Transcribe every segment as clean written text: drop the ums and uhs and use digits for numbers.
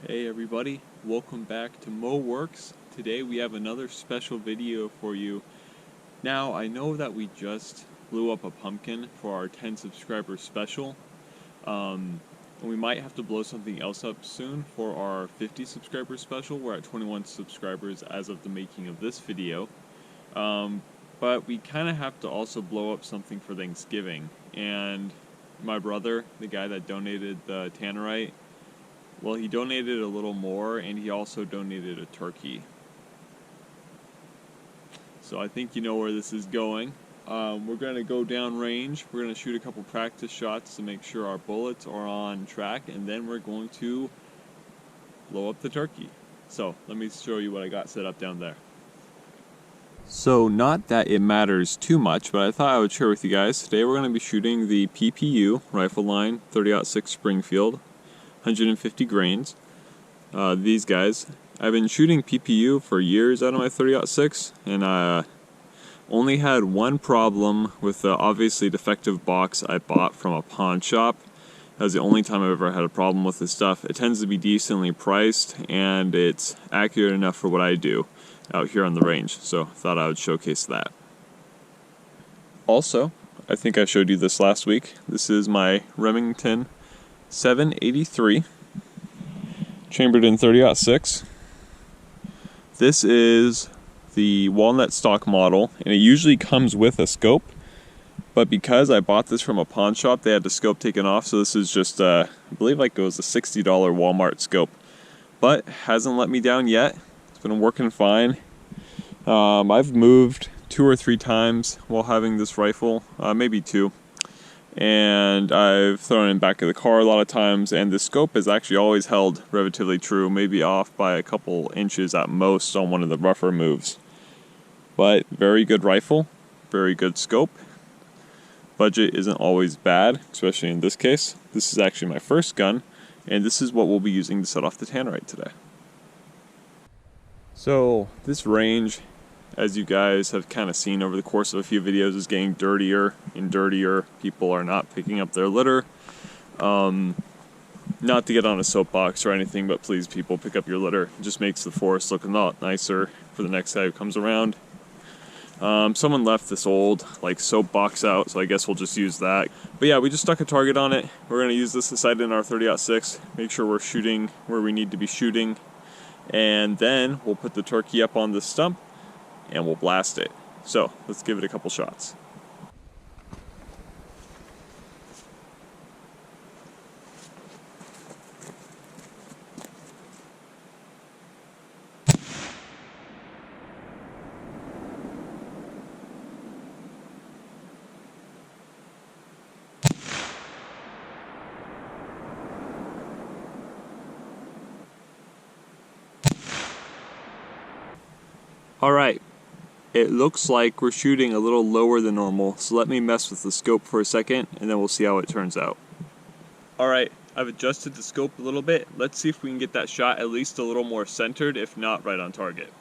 Hey everybody, welcome back to Moworks. Today we have another special video for you. Now I know that we just blew up a pumpkin for our 10 subscriber special, and we might have to blow something else up soon for our 50 subscriber special. We're at 21 subscribers as of the making of this video, but we kind of have to also blow up something for Thanksgiving. And my brother, the guy that donated the Tannerite, well, he donated a little more, and he also donated a turkey. So I think you know where this is going. We're going to go down range. We're going to shoot a couple practice shots to make sure our bullets are on track, and then we're going to blow up the turkey. So let me show you what I got set up down there. So not that it matters too much, but I thought I would share with you guys. Today we're going to be shooting the PPU rifle line 30-06 Springfield. 150 grains. These guys. I've been shooting PPU for years out of my 30-06, and I only had one problem with the obviously defective box I bought from a pawn shop. That was the only time I've ever had a problem with this stuff. It tends to be decently priced, and it's accurate enough for what I do out here on the range, so I thought I would showcase that. Also, I think I showed you this last week. This is my Remington 783 chambered in 30-06. This is the walnut stock model, and it usually comes with a scope, but because I bought this from a pawn shop, they had the scope taken off, so this is just I believe like it was a $60 Walmart scope, but hasn't let me down yet. It's been working fine. I've moved 2 or 3 times while having this rifle, maybe 2. And I've thrown it in back of the car a lot of times, and the scope has actually always held relatively true, maybe off by a couple inches at most on one of the rougher moves. But very good rifle, very good scope. Budget isn't always bad, especially in this case. This is actually my first gun, and this is what we'll be using to set off the Tannerite today. So this range, as you guys have kind of seen over the course of a few videos, is getting dirtier and dirtier. People are not picking up their litter. Not to get on a soapbox or anything, but please, people, pick up your litter. It just makes the forest look a lot nicer for the next guy who comes around. Someone left this old soapbox out, so I guess we'll just use that. But yeah, we just stuck a target on it. We're going to use this to sight in our 30-06, make sure we're shooting where we need to be shooting, and then we'll put the turkey up on the stump and we'll blast it. So let's give it a couple shots. All right. It looks like we're shooting a little lower than normal, so let me mess with the scope for a second, and then we'll see how it turns out. Alright, I've adjusted the scope a little bit. Let's see if we can get that shot at least a little more centered, if not right on target.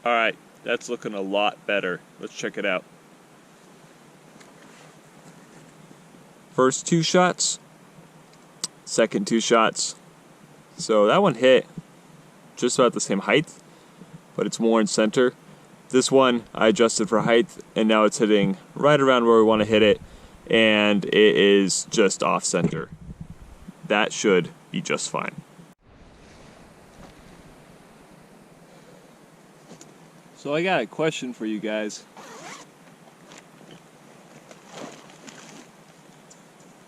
Alright, that's looking a lot better. Let's check it out. First 2 shots, second 2 shots. So that one hit just about the same height, but it's more in center. This one I adjusted for height, and now it's hitting right around where we want to hit it, and it is just off center. That should be just fine. So I got a question for you guys.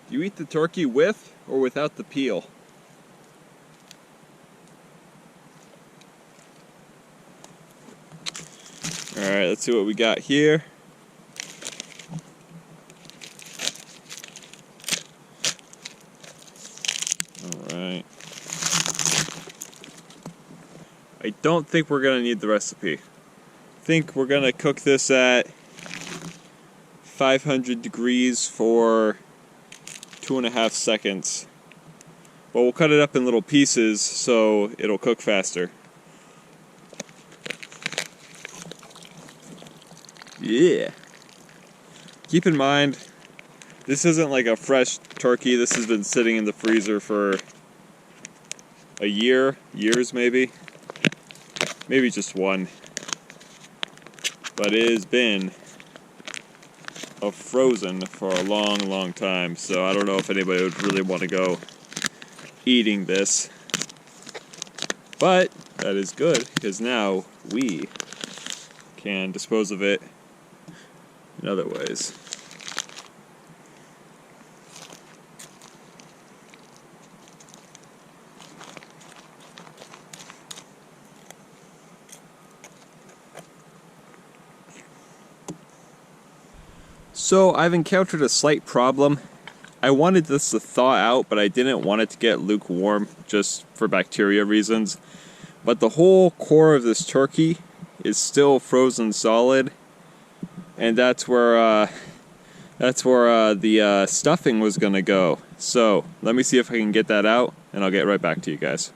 Do you eat the turkey with or without the peel? Alright, let's see what we got here. Alright. I don't think we're going to need the recipe. I think we're going to cook this at 500 degrees for 2.5 seconds. But we'll cut it up in little pieces so it'll cook faster. Yeah. Keep in mind, this isn't like a fresh turkey. This has been sitting in the freezer for a year, years maybe. Maybe just one. But it has been frozen for a long, long time. So I don't know if anybody would really want to go eating this. But that is good because now we can dispose of it in other ways. So I've encountered a slight problem. I wanted this to thaw out, but I didn't want it to get lukewarm just for bacteria reasons. But the whole core of this turkey is still frozen solid, and that's where the stuffing was gonna go. So let me see if I can get that out, and I'll get right back to you guys.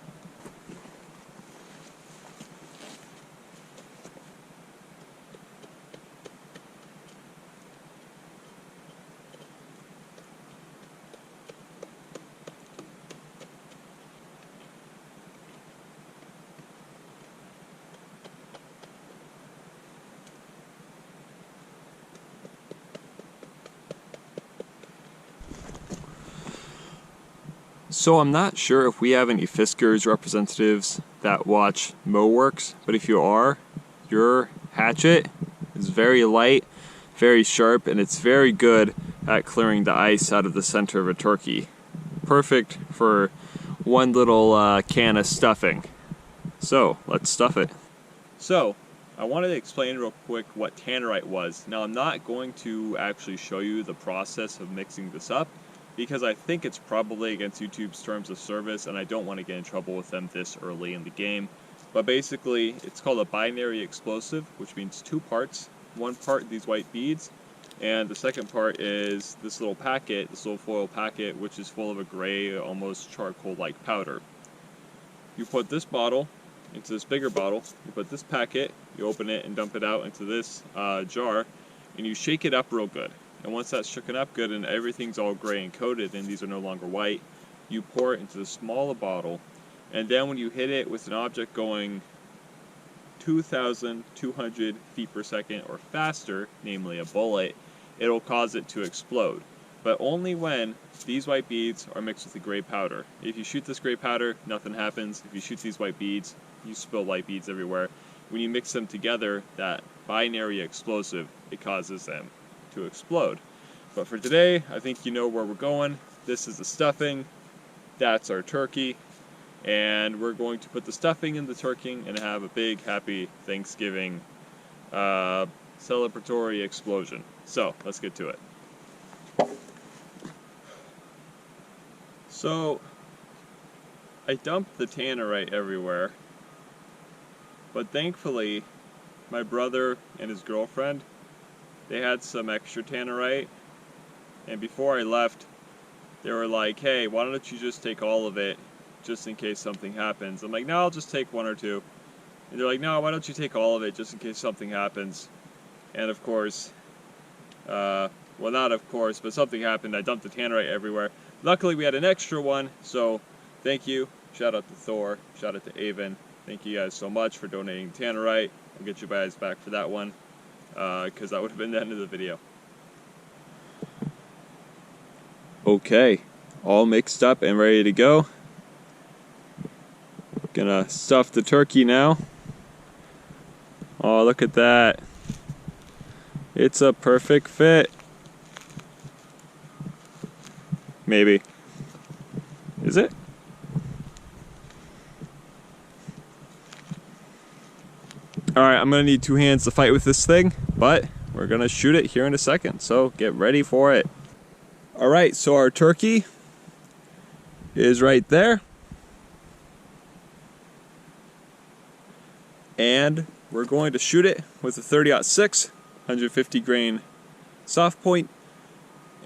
So I'm not sure if we have any Fiskars representatives that watch Moworks, but if you are, your hatchet is very light, very sharp, and it's very good at clearing the ice out of the center of a turkey. Perfect for one little can of stuffing. So let's stuff it. So I wanted to explain real quick what Tannerite was. Now I'm not going to actually show you the process of mixing this up, because I think it's probably against YouTube's terms of service and I don't want to get in trouble with them this early in the game. But basically, it's called a binary explosive, which means two parts. One part, these white beads, and the second part is this little packet, this little foil packet, which is full of a gray, almost charcoal-like powder. You put this bottle into this bigger bottle, you put this packet, you open it and dump it out into this jar, and you shake it up real good. And once that's shooken up good and everything's all gray and coated and these are no longer white, you pour it into the smaller bottle, and then when you hit it with an object going 2,200 feet per second or faster, namely a bullet, it'll cause it to explode. But only when these white beads are mixed with the gray powder. If you shoot this gray powder, nothing happens. If you shoot these white beads, you spill white beads everywhere. When you mix them together, that binary explosive, it causes them to explode. But for today, I think you know where we're going. This is the stuffing, that's our turkey, and we're going to put the stuffing in the turkey and have a big happy Thanksgiving celebratory explosion. So let's get to it. So I dumped the Tannerite everywhere, but thankfully my brother and his girlfriend, they had some extra Tannerite, and before I left, they were like, hey, why don't you just take all of it, just in case something happens. I'm like, no, I'll just take one or two. And they're like, no, why don't you take all of it, just in case something happens. And of course, well, not of course, but something happened. I dumped the Tannerite everywhere. Luckily, we had an extra one, so thank you. Shout out to Thor, shout out to Avon. Thank you guys so much for donating Tannerite. I'll get you guys back for that one, because that would have been the end of the video. Okay, all mixed up and ready to go. Gonna stuff the turkey now. Oh, look at that. It's a perfect fit. Maybe. Is it? Alright, I'm gonna need two hands to fight with this thing, but we're gonna shoot it here in a second, so get ready for it. Alright, so our turkey is right there. And we're going to shoot it with a 30-06, 150 grain soft point.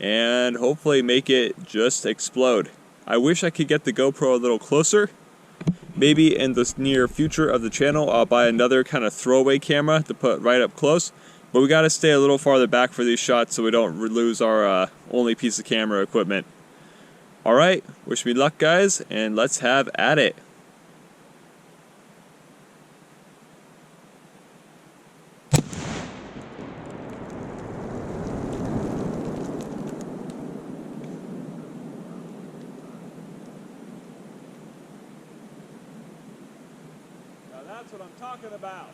and hopefully make it just explode. I wish I could get the GoPro a little closer. Maybe in the near future of the channel I'll buy another kind of throwaway camera to put right up close, but we got to stay a little farther back for these shots so we don't lose our only piece of camera equipment. Alright, wish me luck guys, and let's have at it. That's what I'm talking about.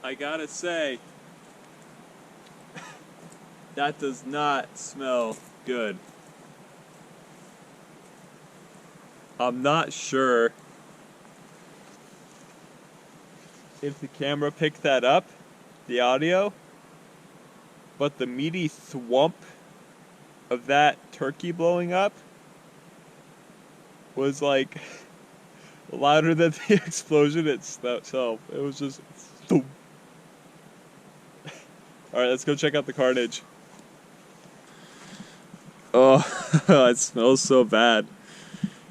I gotta say, that does not smell good. I'm not sure if the camera picked that up, the audio, but the meaty thwump of that turkey blowing up was like louder than the explosion itself. It was just boom. Alright, let's go check out the carnage. Oh, it smells so bad.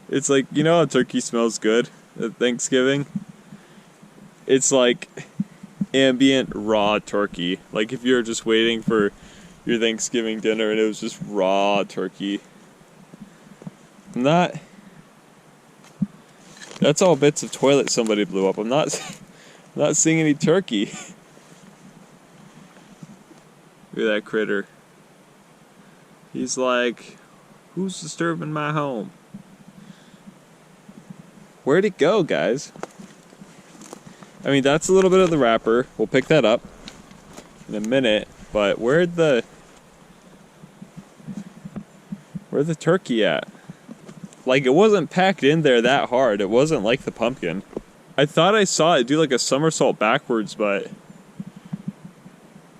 It's like, you know how turkey smells good at Thanksgiving? It's like ambient raw turkey. Like if you're just waiting for your Thanksgiving dinner and it was just raw turkey. That's all bits of toilet somebody blew up. I'm not seeing any turkey. Look at that critter. He's like, who's disturbing my home? Where'd it go, guys? I mean, that's a little bit of the wrapper. We'll pick that up in a minute. But where'd the turkey at? Like, it wasn't packed in there that hard. It wasn't like the pumpkin. I thought I saw it do like a somersault backwards, but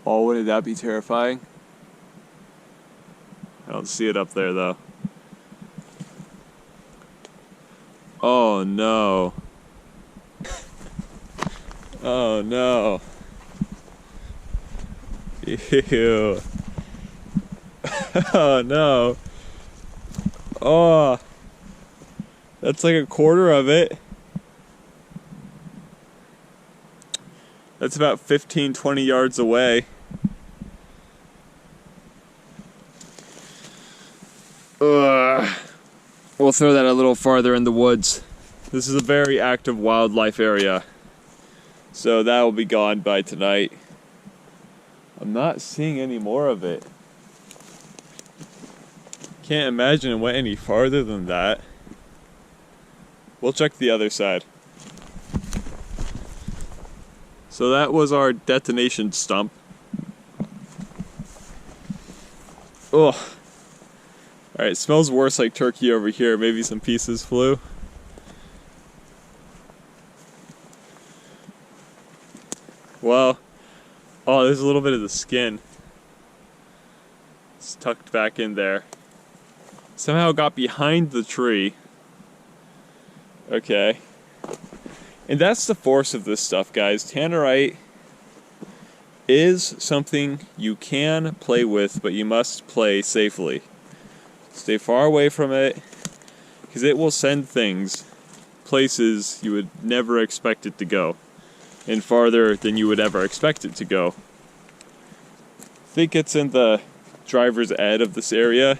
oh, wouldn't that be terrifying? I don't see it up there though. Oh no. Oh no. Ew. Oh no. Oh. That's like a quarter of it. That's about 15-20 yards away. We'll throw that a little farther in the woods. This is a very active wildlife area, so that will be gone by tonight. I'm not seeing any more of it. Can't imagine it went any farther than that. We'll check the other side. So that was our detonation stump. Ugh. Alright, it smells worse like turkey over here. Maybe some pieces flew. Well, oh, there's a little bit of the skin. It's tucked back in there. Somehow got behind the tree. Okay. And that's the force of this stuff, guys. Tannerite is something you can play with, but you must play safely. Stay far away from it, because it will send things places you would never expect it to go, and farther than you would ever expect it to go. I think it's in the driver's ed of this area.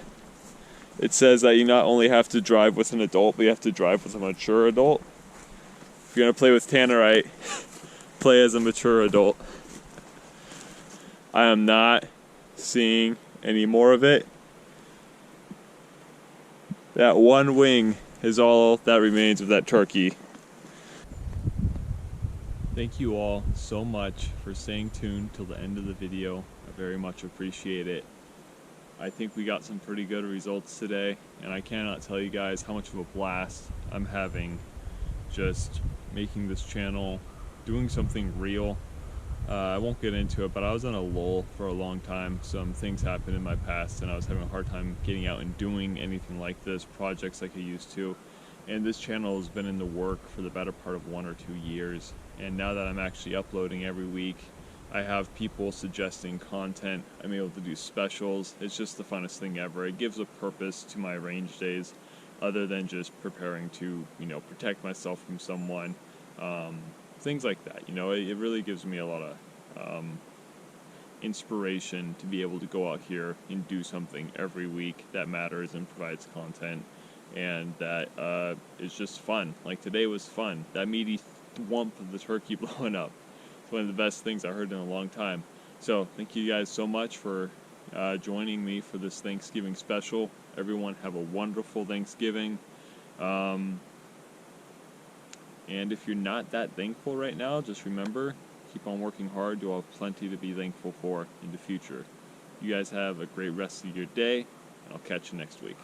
It says that you not only have to drive with an adult, but you have to drive with a mature adult. If you're going to play with Tannerite, play as a mature adult. I am not seeing any more of it. That one wing is all that remains of that turkey. Thank you all so much for staying tuned till the end of the video. I very much appreciate it. I think we got some pretty good results today, and I cannot tell you guys how much of a blast I'm having just making this channel doing something real. I won't get into it, but I was on a lull for a long time. Some things happened in my past, and I was having a hard time getting out and doing anything like this, projects like I used to. And this channel has been in the work for the better part of 1 or 2 years. And now that I'm actually uploading every week, I have people suggesting content. I'm able to do specials. It's just the funnest thing ever. It gives a purpose to my range days, other than just preparing to, protect myself from someone. Things like that. It really gives me a lot of inspiration to be able to go out here and do something every week that matters and provides content, and that is just fun. Like today was fun. That meaty thwomp of the turkey blowing up. It's one of the best things I heard in a long time. So thank you guys so much for joining me for this Thanksgiving special. Everyone have a wonderful Thanksgiving. And if you're not that thankful right now, just remember, keep on working hard. You'll have plenty to be thankful for in the future. You guys have a great rest of your day, and I'll catch you next week.